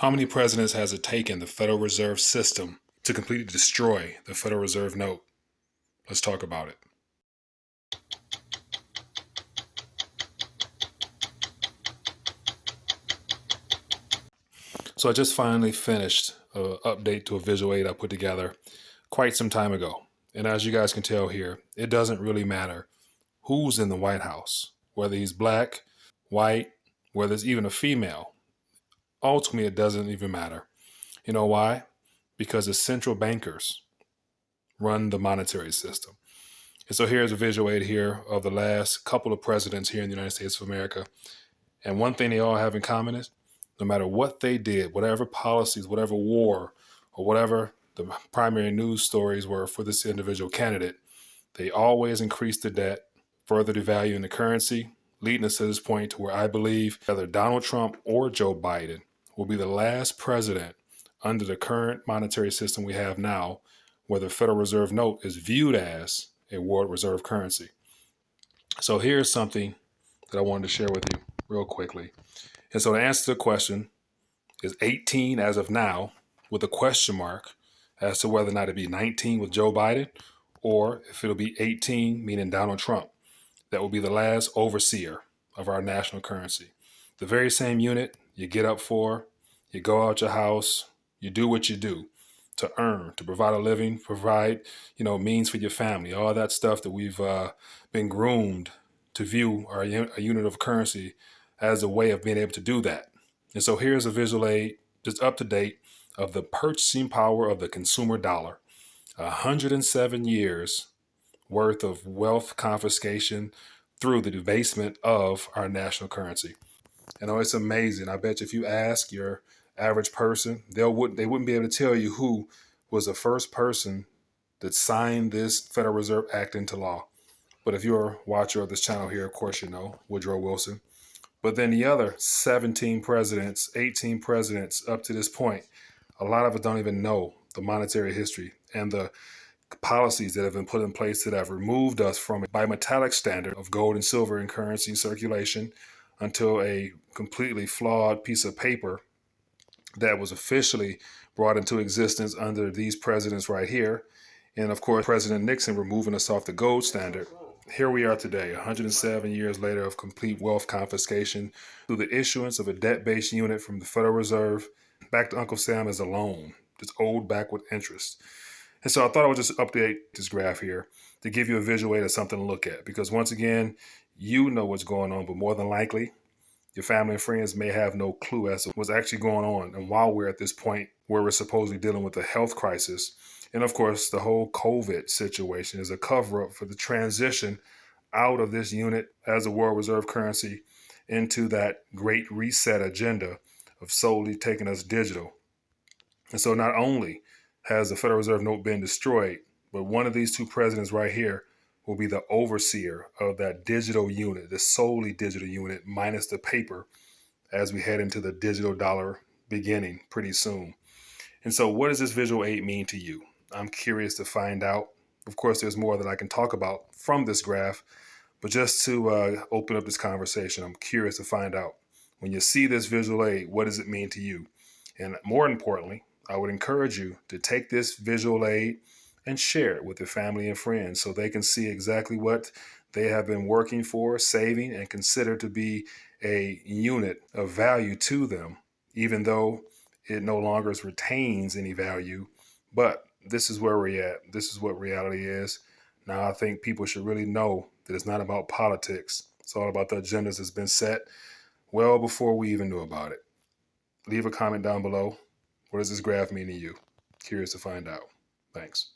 How many presidents has it taken the Federal Reserve System to completely destroy the Federal Reserve note? Let's talk about it. So I just finally finished an update to a visual aid I put together quite some time ago. And as you guys can tell here, it doesn't really matter who's in the White House, whether he's black, white, whether it's even a female. Ultimately, it doesn't even matter. You know why? Because the central bankers run the monetary system. And so here's a visual aid here of the last couple of presidents here in the United States of America. And one thing they all have in common is no matter what they did, whatever policies, whatever war, or whatever the primary news stories were for this individual candidate, they always increased the debt, further devaluing the currency, leading us to this point to where I believe either Donald Trump or Joe Biden will be the last president under the current monetary system we have now, where the Federal Reserve note is viewed as a world reserve currency. So here's something that I wanted to share with you real quickly. And so the answer to the question is 18 as of now, with a question mark as to whether or not it'd be 19 with Joe Biden, or if it'll be 18, meaning Donald Trump. That will be the last overseer of our national currency. The very same unit you get up for, you go out your house, you do what you do to earn, to provide a living, provide, means for your family, all that stuff that we've been groomed to view our a unit of currency as a way of being able to do that. And so here's a visual aid, just up to date, of the purchasing power of the consumer dollar. 107 years worth of wealth confiscation through the debasement of our national currency. It's amazing. I bet you if you ask your average person, they wouldn't be able to tell you who was the first person that signed this Federal Reserve Act into law. But if you're a watcher of this channel here, of course you know Woodrow Wilson. But then the other 17 presidents, 18 presidents up to this point, a lot of us don't even know the monetary history and the policies that have been put in place that have removed us from a bimetallic standard of gold and silver in currency circulation until a completely flawed piece of paper that was officially brought into existence under these presidents right here. And of course, President Nixon removing us off the gold standard. Here we are today, 107 years later of complete wealth confiscation through the issuance of a debt-based unit from the Federal Reserve back to Uncle Sam as a loan, just owed back with interest. And so I thought I would just update this graph here to give you a visual aid of something to look at. Because once again, you know what's going on, but more than likely, your family and friends may have no clue as to what's actually going on. And while we're at this point where we're supposedly dealing with a health crisis, and of course, the whole COVID situation is a cover-up for the transition out of this unit as a world reserve currency into that great reset agenda of solely taking us digital. And so not only has the Federal Reserve note been destroyed, but one of these two presidents right here will be the overseer of that digital unit, the solely digital unit minus the paper, as we head into the digital dollar beginning pretty soon. And so what does this visual aid mean to you? I'm curious to find out. Of course, there's more that I can talk about from this graph, but just to open up this conversation, I'm curious to find out, when you see this visual aid, what does it mean to you? And more importantly, I would encourage you to take this visual aid and share it with your family and friends so they can see exactly what they have been working for, saving, and consider to be a unit of value to them, even though it no longer retains any value. But this is where we're at. This is what reality is. Now, I think people should really know that it's not about politics. It's all about the agendas that's been set well before we even knew about it. Leave a comment down below. What does this graph mean to you? Curious to find out. Thanks.